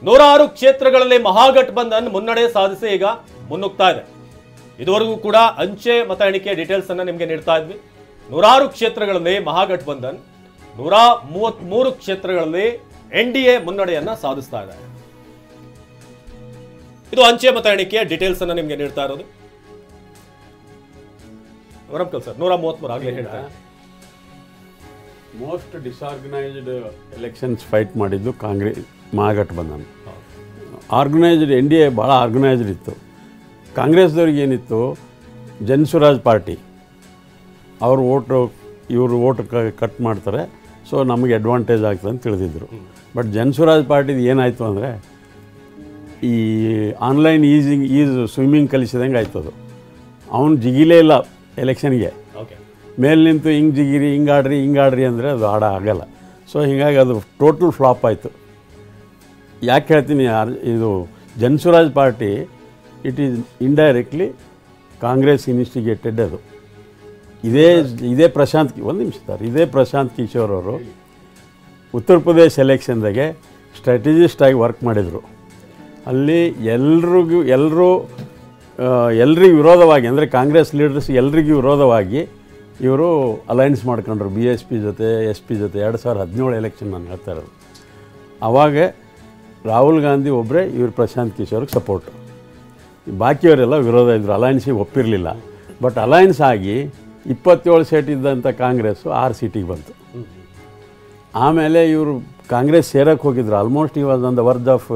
106 ಕ್ಷೇತ್ರಗಳಲ್ಲಿ ಮಹಾಗಠಬಂಧನ್ ಮುನ್ನಡೆ ಸಾಧಿಸಿ ಈಗ ಮುನ್ನುಗ್ತಾ ಇದೆ. ಇದುವರೆಗೂ ಕೂಡ ಅಂಚೆ ಮತ ಎಣಿಕೆ ಡೀಟೇಲ್ಸ್ ಅನ್ನ ನಿಮಗೆ ನೀಡ್ತಾ ಇದ್ವಿ. 106 ಕ್ಷೇತ್ರಗಳಲ್ಲಿ ಮಹಾಗಠಬಂಧನ್, 133 ಕ್ಷೇತ್ರಗಳಲ್ಲಿ NDA ಮುನ್ನಡೆಯನ್ನ ಸಾಧಿಸ್ತಾ ಇದೆ. ಇದು ಅಂಚೆ ಮತ ಎಣಿಕೆಯ ಡೀಟೇಲ್ಸ್ ಅನ್ನ ನಿಮಗೆ ನೀಡ್ತಾ ಇರೋದು. ವರಂಕಲ್ ಸರ್ 133 ಆಗಲೇ ಹೇಳ್ತಾರೆ. ಮೋಸ್ಟ್ ಡಿಸ್ಆರ್ಗನೈಸ್ಡ್ ಎಲೆಕ್ಷನ್ಸ್ ಫೈಟ್ ಮಾಡಿದ್ದು ಕಾಂಗ್ರೆಸ್ ಮಹಾಗಠಬಂಧನ್. ಆರ್ಗನೈಸ್ಡ್ NDA ಭಾಳ ಆರ್ಗನೈಸ್ಡ್ ಇತ್ತು. ಕಾಂಗ್ರೆಸ್ದವ್ರಿಗೆ ಏನಿತ್ತು, ಜನಸುರಾಜ್ ಪಾರ್ಟಿ ಅವ್ರ ಇವರು ಓಟ್ ಕಟ್ ಮಾಡ್ತಾರೆ, ಸೊ ನಮಗೆ ಅಡ್ವಾಂಟೇಜ್ ಆಗ್ತದೆ ಅಂತ ತಿಳಿದಿದ್ರು. ಬಟ್ ಜನಸುರಾಜ್ ಪಾರ್ಟಿದು ಏನಾಯಿತು ಅಂದರೆ, ಈ ಆನ್ಲೈನ್ ಸ್ವಿಮ್ಮಿಂಗ್ ಕಲಿಸಿದಂಗೆ ಆಯ್ತದು. ಅವನು ಜಿಗಿಲೇ ಇಲ್ಲ ಎಲೆಕ್ಷನ್ಗೆ. ಮೇಲೆ ನಿಂತು ಹಿಂಗೆ ಜಿಗಿರಿ, ಹಿಂಗೆ ಆಡ್ರಿ ಅಂದರೆ ಅದು ಆಗಲ್ಲ. ಸೊ ಹೀಗಾಗಿ ಅದು ಟೋಟಲ್ ಫ್ಲಾಪ್ ಆಯಿತು. ಯಾಕೆ ಹೇಳ್ತೀನಿ, ಇದು Jan Suraaj party it is indirectly Congress instigated. ಅದು ಇದೇ ಪ್ರಶಾಂತ್, ಒಂದು ನಿಮಿಷ ಸರ್, ಇದೇ ಪ್ರಶಾಂತ್ ಕಿಶೋರ್ ಅವರು ಉತ್ತರ ಪ್ರದೇಶ್ ಎಲೆಕ್ಷನ್ದಾಗೆ ಸ್ಟ್ರಾಟಜಿಸ್ಟಾಗಿ ವರ್ಕ್ ಮಾಡಿದರು. ಅಲ್ಲಿ ಎಲ್ಲರಿಗೂ ವಿರೋಧವಾಗಿ, ಅಂದರೆ ಕಾಂಗ್ರೆಸ್ ಲೀಡರ್ಸ್ ಎಲ್ರಿಗೂ ವಿರೋಧವಾಗಿ ಇವರು ಅಲೈನ್ಸ್ ಮಾಡ್ಕೊಂಡ್ರು BSP ಜೊತೆ, SP ಜೊತೆ. 2017 ಎಲೆಕ್ಷನ್ ನಾನು ಹೇಳ್ತಾ ಇರೋದು. ಆವಾಗ ರಾಹುಲ್ ಗಾಂಧಿ ಒಬ್ಬರೇ ಇವರು ಪ್ರಶಾಂತ್ ಕಿಶೋರ್ಗೆ ಸಪೋರ್ಟು, ಬಾಕಿಯವರೆಲ್ಲ ವಿರೋಧ ಇದ್ದರು, ಅಲೈನ್ಸಿಗೆ ಒಪ್ಪಿರಲಿಲ್ಲ. ಬಟ್ ಅಲೈನ್ಸ್ ಆಗಿ 27 ಸೀಟ್ ಇದ್ದಂಥ ಕಾಂಗ್ರೆಸ್ಸು 6 ಸೀಟಿಗೆ ಬಂತು. ಆಮೇಲೆ ಇವರು ಕಾಂಗ್ರೆಸ್ ಸೇರಕ್ಕೆ ಹೋಗಿದ್ರು. ಆಲ್ಮೋಸ್ಟ್ ಈ was on the verge of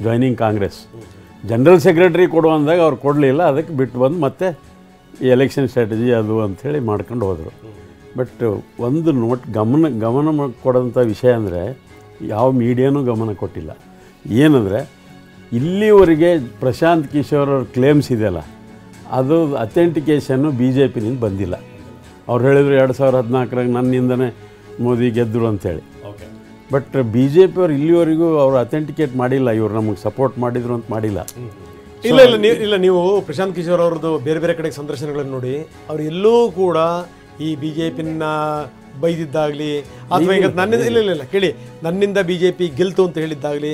joining Congress. General secretary ಕೊಡು ಅಂದಾಗ ಅವ್ರು ಕೊಡಲಿಲ್ಲ, ಅದಕ್ಕೆ ಬಿಟ್ಟು ಬಂದು ಮತ್ತೆ ಈ ಎಲೆಕ್ಷನ್ ಸ್ಟ್ರಾಟಜಿ ಅದು ಅಂಥೇಳಿ ಮಾಡ್ಕೊಂಡು ಹೋದರು. ಬಟ್ ಒಂದು ಗಮನ ಕೊಡೋಂಥ ವಿಷಯ ಅಂದರೆ, ಯಾವ ಮೀಡಿಯಾನೂ ಗಮನ ಕೊಟ್ಟಿಲ್ಲ. ಏನಂದರೆ, ಇಲ್ಲಿವರೆಗೆ ಪ್ರಶಾಂತ್ ಕಿಶೋರ್ ಅವ್ರ ಕ್ಲೇಮ್ಸ್ ಇದೆಯಲ್ಲ, ಅದು ಅಥೆಂಟಿಕೇಷನ್ನು BJPನಿಂದ ಬಂದಿಲ್ಲ. ಅವ್ರು ಹೇಳಿದರು 2014 ನನ್ನಿಂದನೇ ಮೋದಿ ಗೆದ್ದರು ಅಂಥೇಳಿ. ಬಟ್ BJP ಅವ್ರು ಇಲ್ಲಿವರೆಗೂ ಅವರು ಅಥೆಂಟಿಕೇಟ್ ಮಾಡಿಲ್ಲ, ಇವ್ರು ನಮಗೆ ಸಪೋರ್ಟ್ ಮಾಡಿದ್ರು ಅಂತ ಮಾಡಿಲ್ಲ. ಇಲ್ಲ ನೀವು ಪ್ರಶಾಂತ್ ಕಿಶೋರ್ ಅವ್ರದ್ದು ಬೇರೆ ಬೇರೆ ಕಡೆ ಸಂದರ್ಶನಗಳನ್ನು ನೋಡಿ, ಅವ್ರು ಎಲ್ಲೂ ಕೂಡ ಈ BJPನ ಬೈದಿದ್ದಾಗಲಿ ಅಥವಾ ಈಗ ನನ್ನಿಂದ ಇಲ್ಲ ಕೇಳಿ, ನನ್ನಿಂದ BJP ಗೆಲ್ತು ಅಂತ ಹೇಳಿದ್ದಾಗಲಿ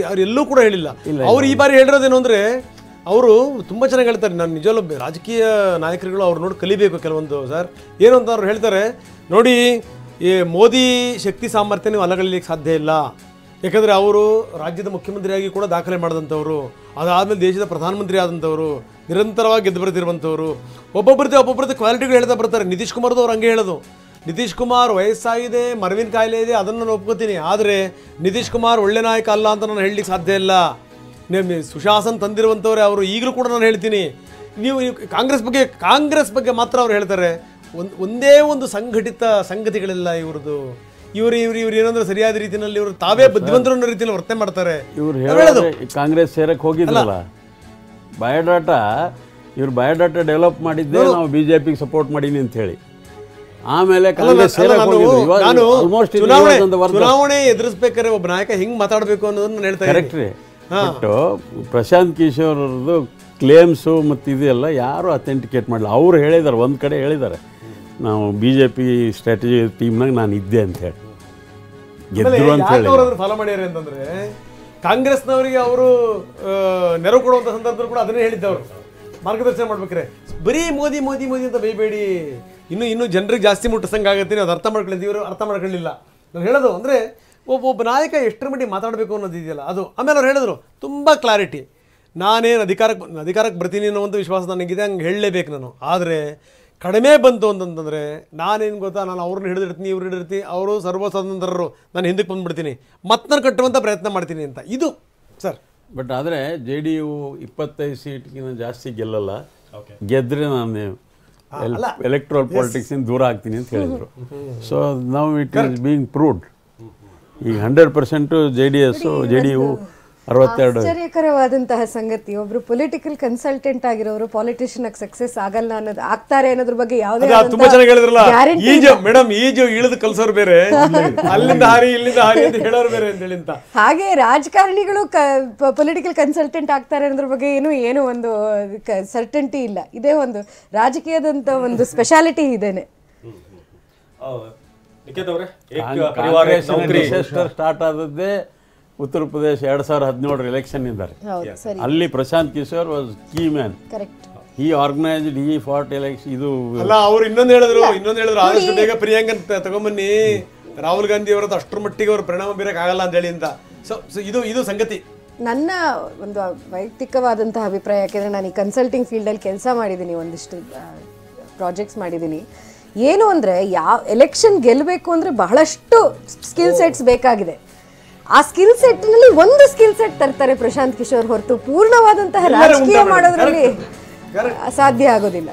ಅವ್ರೆಲ್ಲೂ ಕೂಡ ಹೇಳಿಲ್ಲ. ಅವ್ರು ಈ ಬಾರಿ ಹೇಳಿರೋದೇನು ಅಂದರೆ, ಅವರು ತುಂಬ ಚೆನ್ನಾಗಿ ಹೇಳ್ತಾರೆ. ನಾನು ನಿಜವಲ್ಲೂ ರಾಜಕೀಯ ನಾಯಕರುಗಳು ಅವ್ರು ನೋಡಿ ಕಲಿಬೇಕು ಕೆಲವೊಂದು ಸರ್. ಏನು ಅಂತ ಅವ್ರು ಹೇಳ್ತಾರೆ ನೋಡಿ, ಈ ಮೋದಿ ಶಕ್ತಿ ಸಾಮರ್ಥ್ಯ ನೀವು ಅಲಗಲಿಕ್ಕೆ ಸಾಧ್ಯ ಇಲ್ಲ. ಯಾಕಂದರೆ ಅವರು ರಾಜ್ಯದ ಮುಖ್ಯಮಂತ್ರಿಯಾಗಿ ಕೂಡ ದಾಖಲೆ ಮಾಡಿದಂಥವ್ರು, ಅದಾದಮೇಲೆ ದೇಶದ ಪ್ರಧಾನಮಂತ್ರಿ ಆದಂಥವ್ರು, ನಿರಂತರವಾಗಿ ಗೆದ್ದು ಬರ್ತಿರುವಂಥವ್ರು. ಒಬ್ಬೊಬ್ಬರದ್ದು ಕ್ವಾಲಿಟಿಗಳು ಹೇಳ್ತಾ ಬರ್ತಾರೆ. ನಿತೀಶ್ ಕುಮಾರ್ದು ಅವ್ರು ಹಂಗೆ ಹೇಳೋದು. ನಿತೀಶ್ ಕುಮಾರ್ ವಯಸ್ಸಾಗಿದೆ, ಮರವಿನ ಕಾಯಿಲೆ ಇದೆ, ಅದನ್ನು ನಾನು ಒಪ್ಕೋತೀನಿ. ಆದರೆ ನಿತೀಶ್ ಕುಮಾರ್ ಒಳ್ಳೆ ನಾಯಕ ಅಲ್ಲ ಅಂತ ನಾನು ಹೇಳಲಿಕ್ಕೆ ಸಾಧ್ಯ ಇಲ್ಲ. ಸುಶಾಸನ್ ತಂದಿರುವಂಥವ್ರೆ ಅವರು, ಈಗಲೂ ಕೂಡ ನಾನು ಹೇಳ್ತೀನಿ. ನೀವು ಕಾಂಗ್ರೆಸ್ ಬಗ್ಗೆ ಮಾತ್ರ ಅವ್ರು ಹೇಳ್ತಾರೆ. ಒಂದೇ ಒಂದು ಸಂಘಟಿತ ಸಂಗತಿಗಳೆಲ್ಲ ಇವ್ರದ್ದು. ಇವರು ಏನಂದ್ರೆ ಸರಿಯಾದ ರೀತಿಯಲ್ಲಿ ಇವರು ತಾವೇ ಬುದ್ಧಿವಂತರ ರೀತಿಯಲ್ಲಿ ವರ್ತನೆ ಮಾಡ್ತಾರೆ. ಇವರು ಕಾಂಗ್ರೆಸ್ ಸೇರಕ್ಕೆ ಹೋಗಿದ್ರಲ್ಲ, ಬಯೋಡಾಟಾ ಡೆವಲಪ್ ಮಾಡಿದ್ದೆ ನಾವು BJPಗೆ ಸಪೋರ್ಟ್ ಮಾಡೀನಿ ಅಂತ ಹೇಳಿ. ಆಮೇಲೆ ಚುನಾವಣೆ ಎದುರಿಸ್ಬೇಕಾದ್ರೆ ಒಬ್ಬ ನಾಯಕ ಹಿಂಗ್ ಮಾತಾಡಬೇಕು ಅನ್ನೋದನ್ನ ನಾನು ಹೇಳ್ತಾ ಕರೆಕ್ಟ್ರಿ. ಬಟ್ ಪ್ರಶಾಂತ್ ಕಿಶೋರ್ ಅವ್ರದ್ದು ಕ್ಲೇಮ್ಸು ಮತ್ತು ಇದೆಲ್ಲ ಯಾರು ಅಥೆಂಟಿಕೇಟ್ ಮಾಡಲ್ಲ. ಅವ್ರು ಹೇಳಿದ್ದಾರೆ, ಒಂದು ಕಡೆ ಹೇಳಿದ್ದಾರೆ, ನಾವು BJP ಸ್ಟ್ರಾಟಜಿ ಟೀಮ್ನಾಗ ನಾನು ಇದ್ದೆ ಅಂತ ಹೇಳಿ, ಗೆದ್ದರು ಅಂತ ಹೇಳಿ. ಫಾಲೋ ಮಾಡ್ಯಾರೆ ಅಂತಂದ್ರೆ ಕಾಂಗ್ರೆಸ್ನವರಿಗೆ ಅವರು ನೆರವು ಕೊಡುವಂಥ ಸಂದರ್ಭದಲ್ಲಿ ಕೂಡ ಅದನ್ನೇ ಹೇಳಿದ್ದವರು. ಮಾರ್ಗದರ್ಶನ ಮಾಡ್ಬೇಕಾರೆ ಬರೀ ಮೋದಿ ಮೋದಿ ಮೋದಿ ಅಂತ ಬೈಬೇಡಿ, ಇನ್ನು ಜನರಿಗೆ ಜಾಸ್ತಿ ಮುಟ್ಟಿಸಂಗೆ ಆಗುತ್ತೆ, ಅದು ಅರ್ಥ ಮಾಡ್ಕೊಳ್ಳಿ. ಇವರು ಅರ್ಥ ಮಾಡ್ಕೊಳ್ಳಿಲ್ಲ. ನಾನು ಹೇಳೋದು ಅಂದರೆ, ಒಬ್ಬ ನಾಯಕ ಎಷ್ಟರ ಮಟ್ಟಿಗೆ ಮಾತಾಡಬೇಕು ಅನ್ನೋದು ಇದೆಯಲ್ಲ ಅದು. ಆಮೇಲೆ ಅವ್ರು ಹೇಳಿದ್ರು ತುಂಬ ಕ್ಲಾರಿಟಿ, ನಾನೇನು ಅಧಿಕಾರಕ್ಕೆ ಬರ್ತೀನಿ ಅನ್ನೋ ಒಂದು ವಿಶ್ವಾಸ ನನಗಿದೆ, ಹಂಗೆ ಹೇಳಲೇಬೇಕು ನಾನು. ಆದರೆ ಕಡಿಮೆ ಬಂತು ಅಂತಂತಂದರೆ ನಾನೇನು ಗೊತ್ತಾ, ನಾನು ಅವ್ರನ್ನ ಹಿಡಿದಿರ್ತೀನಿ, ಇವ್ರು ಹಿಡಿದಿರ್ತೀನಿ, ಅವರು ಸರ್ವಸ್ವತಂತ್ರರು, ನಾನು ಹಿಂದಕ್ಕೆ ಬಂದುಬಿಡ್ತೀನಿ, ಮತ್ತೆ ನಾನು ಕಟ್ಟುವಂಥ ಪ್ರಯತ್ನ ಮಾಡ್ತೀನಿ ಅಂತ ಇದು ಸರ್. ಬಟ್ ಆದರೆ JDU 25 ಸೀಟ್ಗಿಂತ ಜಾಸ್ತಿ ಗೆಲ್ಲಲ್ಲ, ಗೆದ್ದರೆ ನಾನು ಎಲೆಕ್ಟ್ರಲ್ ಪಾಲಿಟಿಕ್ಸಿಂದ ದೂರ ಆಗ್ತೀನಿ ಅಂತ ಹೇಳಿದರು. So now it is being proved. ಈಗ 100% JDU 62. ಆಶ್ಚರ್ಯಕರವಾದಂತಹ ಸಂಗತಿ, ಒಬ್ರು ಪೊಲಿಟಿಕಲ್ ಕನ್ಸಲ್ಟೆಂಟ್ ಆಗಿರೋರು ಪಾಲಿಟಿಷಿಯನ್ ಸಕ್ಸಸ್ ಆಗಲ್ಲ ಅನ್ನೋದು, ಆಗ್ತಾರೆ ಅನ್ನೋದ್ರ ಬಗ್ಗೆ ಯಾವುದೇ ತುಂಬಾ ಚೆನ್ನಾಗಿ ಹೇಳಿದ್ರಲ್ಲ. ಮೇಡಮ್ ಈಜು ಇಳಿದು ಕಲ್ಸೋರು ಬೇರೆ, ಅಲ್ಲಿಂದ ಹಾರಿ ಇಲ್ಲಿಂದ ಹಾರಿ ಅಂತ ಹೇಳೋರು ಬೇರೆ ಅಂತ ಹೇಳಿ. ಹಾಗೆ ರಾಜಕಾರಣಿಗಳು ಪೊಲಿಟಿಕಲ್ ಕನ್ಸಲ್ಟೆಂಟ್ ಆಗ್ತಾರೆ ಅನ್ನೋದ್ರ ಬಗ್ಗೆ ಏನು ಒಂದು ಸರ್ಟನ್ಟಿ ಇಲ್ಲ. ಇದೇ ಒಂದು ರಾಜಕೀಯದಂತ ಒಂದು ಸ್ಪೆಷಾಲಿಟಿ ಇದೇನೆ. ಸ್ಟಾರ್ಟ್ ಆದದ್ದೇ ಉತ್ತರ ಪ್ರದೇಶ 2017 ಎಲೆಕ್ಷನ್ ಇದ್ದಾರೆ. ಹೌದು ಸರಿ ಅಲ್ಲಿ Prashant Kishor was key man. Correct. ಈ ಆರ್ಗನೈಸ್ಡ್ ಈ ಫಾರ್ಟ್ ಎಲೆಕ್ಷನ್. ಇದು ಅಲ್ಲ, ಅವ್ರು ಇನ್ನೊಂದು ಹೇಳಿದ್ರು ಆದಷ್ಟು ಬೇಗ ಪ್ರಿಯಾಂಕನ್ ತಗೊಂಬನ್ನಿ, ರಾಹುಲ್ ಗಾಂಧಿ ಅವರದ್ದು ಅಷ್ಟರ ಮಟ್ಟಿಗೆ ಅವ್ರ ಪರಿಣಾಮ ಬೀರಕ್ ಆಗಲ್ಲ ಅಂತ ಹೇಳಿ ಅಂತ. ಸೊ ಇದು ಸಂಗತಿ. ನನ್ನ ಒಂದು ವೈಯಕ್ತಿಕವಾದಂತಹ ಅಭಿಪ್ರಾಯ, ಯಾಕೆಂದರೆ ನಾನು ಈ ಕನ್ಸಲ್ಟಿಂಗ್ ಫೀಲ್ಡಲ್ಲಿ ಕೆಲಸ ಮಾಡಿದ್ದೀನಿ, ಒಂದಿಷ್ಟು ಪ್ರಾಜೆಕ್ಟ್ಸ್ ಮಾಡಿದ್ದೀನಿ. ಏನು ಅಂದರೆ ಎಲೆಕ್ಷನ್ ಗೆಲ್ಲಬೇಕು ಅಂದರೆ ಬಹಳಷ್ಟು ಸ್ಕಿಲ್ ಸೆಟ್ಸ್ ಬೇಕಾಗಿದೆ. ಆ ಸ್ಕಿಲ್ ಸೆಟ್ನಲ್ಲಿ ಒಂದು ಸ್ಕಿಲ್ ಸೆಟ್ ತರ್ತಾರೆ ಪ್ರಶಾಂತ್ ಕಿಶೋರ್, ಹೊರತು ಪೂರ್ಣವಾದಂತಹ ರಾಜಕೀಯ ಮಾಡೋದ್ರಲ್ಲಿ ಸಾಧ್ಯ ಆಗೋದಿಲ್ಲ.